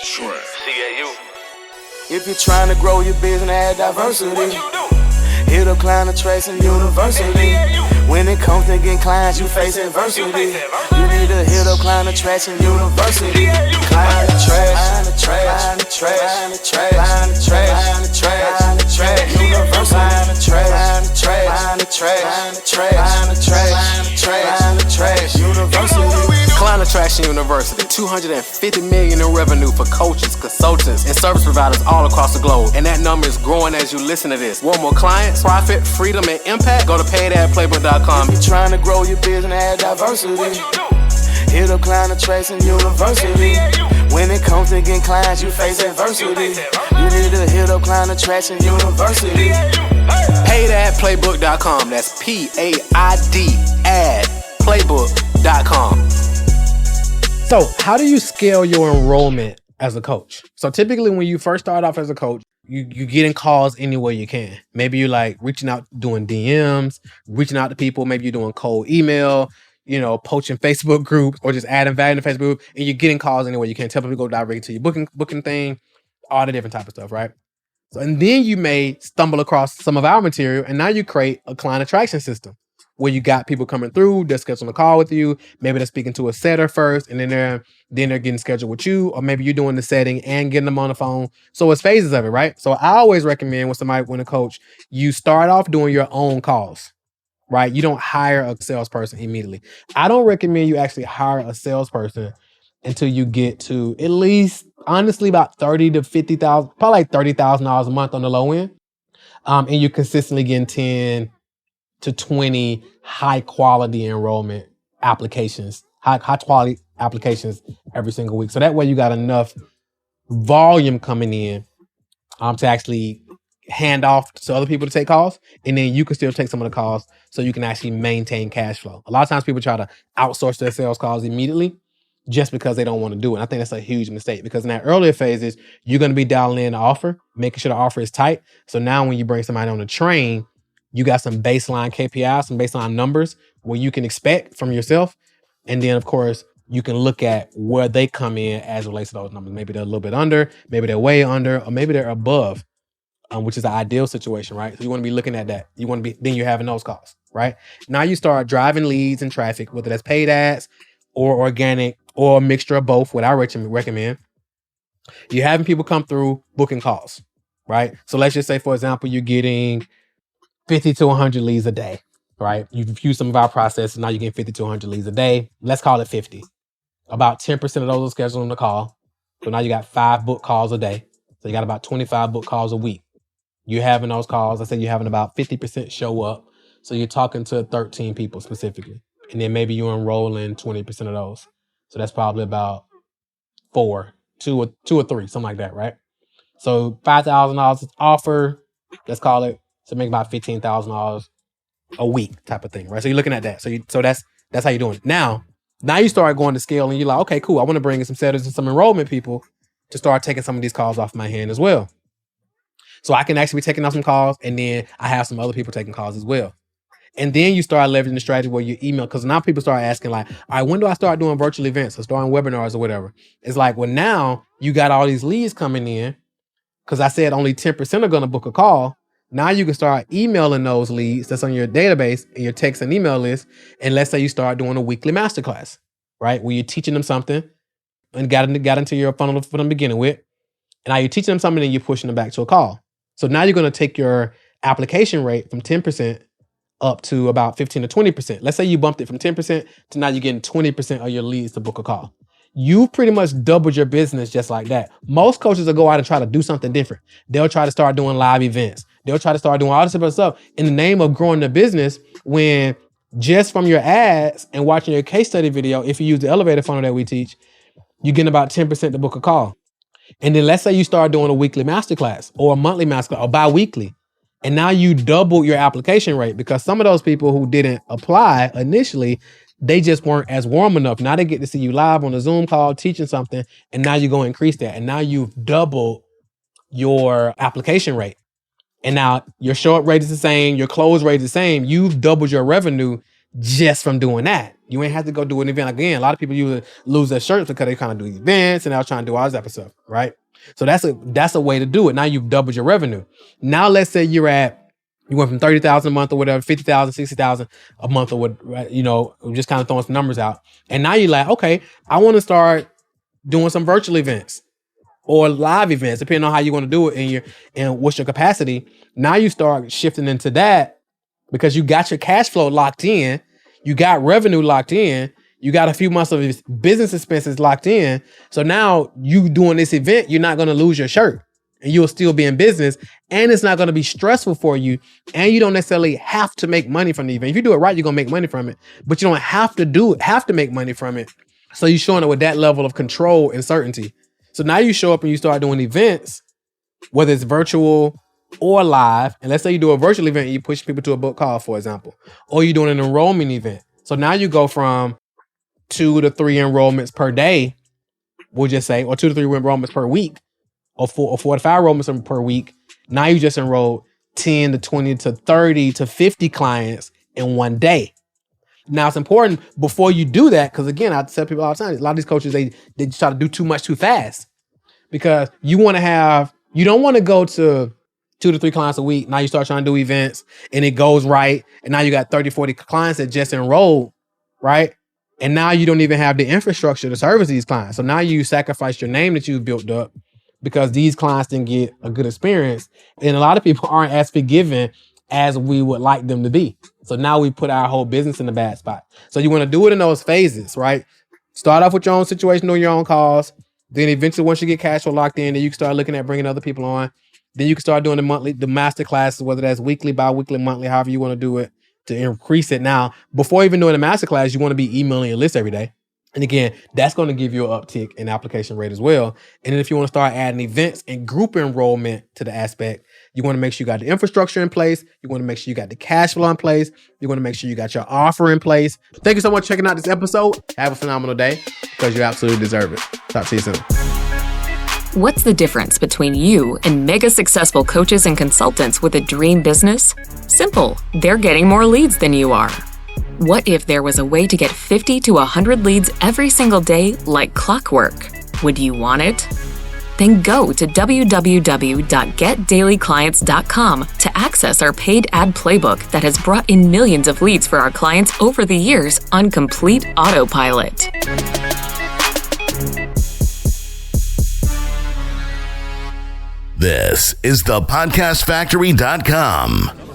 CAU. If you're trying to grow your business and add diversity, What you do? hit up client attraction university. When it comes to getting clients, you face adversity. You need to hit up client attraction university. Client attraction, client attraction, client attraction, client attraction university. Client attraction university. Client Attraction University, $250 million in revenue for coaches, consultants, and service providers all across the globe. And that number is growing as you listen to this. Want more clients, profit, freedom, and impact? Go to paidadplaybook.com. If you're trying to grow your business and add diversity, What you do? hit up Client Attraction University. When it comes to getting clients, you face adversity. You need to hit up Client Attraction University. Paidadplaybook.com. That's PAID ad playbook.com. So how do you scale your enrollment as a coach? So typically when you first start off as a coach, you getting calls any way you can. Maybe you're like reaching out, doing DMs, reaching out to people. Maybe you're doing cold email, poaching Facebook groups or just adding value to Facebook group, and you're getting calls any way you can. Tell people to go directly to your booking thing, all the different type of stuff, right? So, and then you may stumble across some of our material, and now you create a client attraction system where you got people coming through, they're scheduling a call with you. Maybe they're speaking to a setter first, and then they're getting scheduled with you, or maybe you're doing the setting and getting them on the phone. So it's phases of it, right? So I always recommend when a coach, you start off doing your own calls, right? You don't hire a salesperson immediately. I don't recommend you actually hire a salesperson until you get to at least, honestly, about $30,000 to $50,000, probably like $30,000 a month on the low end, and you're consistently getting 10 to 20 high quality enrollment applications, high quality applications every single week. So that way you got enough volume coming in to actually hand off to other people to take calls. And then you can still take some of the calls so you can actually maintain cash flow. A lot of times people try to outsource their sales calls immediately just because they don't want to do it. I think that's a huge mistake, because in that earlier phases, you're going to be dialing in the offer, making sure the offer is tight. So now when you bring somebody on the train, you got some baseline KPIs, some baseline numbers where you can expect from yourself. And then, of course, you can look at where they come in as it relates to those numbers. Maybe they're a little bit under, maybe they're way under, or maybe they're above, which is the ideal situation, right? So you want to be looking at that. Then you're having those calls, right? Now you start driving leads and traffic, whether that's paid ads or organic or a mixture of both, what I recommend. You're having people come through booking calls, right? So let's just say, for example, you're getting 50 to 100 leads a day, right? You've used some of our processes. Now you're getting 50 to 100 leads a day. Let's call it 50. About 10% of those are scheduled on the call. So now you got 5 book calls a day. So you got about 25 book calls a week. You're having those calls. I said you're having about 50% show up. So you're talking to 13 people specifically. And then maybe you're enrolling 20% of those. So that's probably about 2 or 3, something like that, right? So $5,000 offer, let's call it, to make about $15,000 a week type of thing, right? So you're looking at that. So that's how you're doing it. Now you start going to scale, and you're like, okay, cool. I want to bring in some setters and some enrollment people to start taking some of these calls off my hand as well. So I can actually be taking off some calls, and then I have some other people taking calls as well. And then you start leveraging the strategy where you email, because now people start asking like, all right, when do I start doing virtual events or starting webinars or whatever? It's like, well, now you got all these leads coming in, because I said only 10% are going to book a call. Now you can start emailing those leads that's on your database and your text and email list. And let's say you start doing a weekly masterclass, right? Where you're teaching them something and got into your funnel from the beginning with. And now you're teaching them something and you're pushing them back to a call. So now you're going to take your application rate from 10% up to about 15 to 20%. Let's say you bumped it from 10% to now you're getting 20% of your leads to book a call. You've pretty much doubled your business just like that. Most coaches will go out and try to do something different. They'll try to start doing live events. They'll try to start doing all this other stuff in the name of growing the business, when just from your ads and watching your case study video, if you use the elevator funnel that we teach, you're getting about 10% to book a call. And then let's say you start doing a weekly masterclass or a monthly masterclass or bi-weekly. And now you double your application rate, because some of those people who didn't apply initially, they just weren't as warm enough. Now they get to see you live on a Zoom call teaching something, and now you're going to increase that. And now you've doubled your application rate. And now your show up rate is the same, your close rate is the same. You've doubled your revenue just from doing that. You ain't have to go do an event. Again, a lot of people usually lose their shirts because they kind of do events and they're trying to do all this type of stuff, right? So that's a way to do it. Now you've doubled your revenue. Now let's say you went from 30,000 a month or whatever, 50,000, 60,000 a month or what, you know, just kind of throwing some numbers out. And now you're like, okay, I want to start doing some virtual events or live events, depending on how you want to do it and what's your capacity. Now you start shifting into that because you got your cash flow locked in, you got revenue locked in, you got a few months of business expenses locked in. So now you doing this event, you're not going to lose your shirt and you'll still be in business and it's not going to be stressful for you. And you don't necessarily have to make money from the event. If you do it right, you're going to make money from it, but you don't have to make money from it. So you're showing it with that level of control and certainty. So now you show up and you start doing events, whether it's virtual or live. And let's say you do a virtual event and you push people to a book call, for example, or you're doing an enrollment event. So now you go from 2 to 3 enrollments per day, we'll just say, or 2 to 3 enrollments per week, or 4 to 5 enrollments per week. Now you just enrolled 10 to 20 to 30 to 50 clients in one day. Now it's important before you do that, because again, I tell people all the time, a lot of these coaches, they try to do too much too fast because you don't want to go to 2 to 3 clients a week. Now you start trying to do events and it goes right. And now you got 30, 40 clients that just enrolled, right? And now you don't even have the infrastructure to service these clients. So now you sacrifice your name that you've built up because these clients didn't get a good experience. And a lot of people aren't as forgiving as we would like them to be. So now we put our whole business in a bad spot. So you want to do it in those phases, right? Start off with your own situation, doing your own calls. Then eventually, once you get cash flow locked in, then you can start looking at bringing other people on. Then you can start doing the master classes, whether that's weekly, bi-weekly, monthly, however you want to do it to increase it. Now, before even doing the master class, you want to be emailing your list every day. And again, that's going to give you an uptick in application rate as well. And then if you want to start adding events and group enrollment to the aspect, you want to make sure you got the infrastructure in place. You want to make sure you got the cash flow in place. You want to make sure you got your offer in place. Thank you so much for checking out this episode. Have a phenomenal day because you absolutely deserve it. Talk to you soon. What's the difference between you and mega successful coaches and consultants with a dream business? Simple. They're getting more leads than you are. What if there was a way to get 50 to 100 leads every single day like clockwork? Would you want it? Then go to www.getdailyclients.com to access our paid ad playbook that has brought in millions of leads for our clients over the years on complete autopilot. This is thepodcastfactory.com.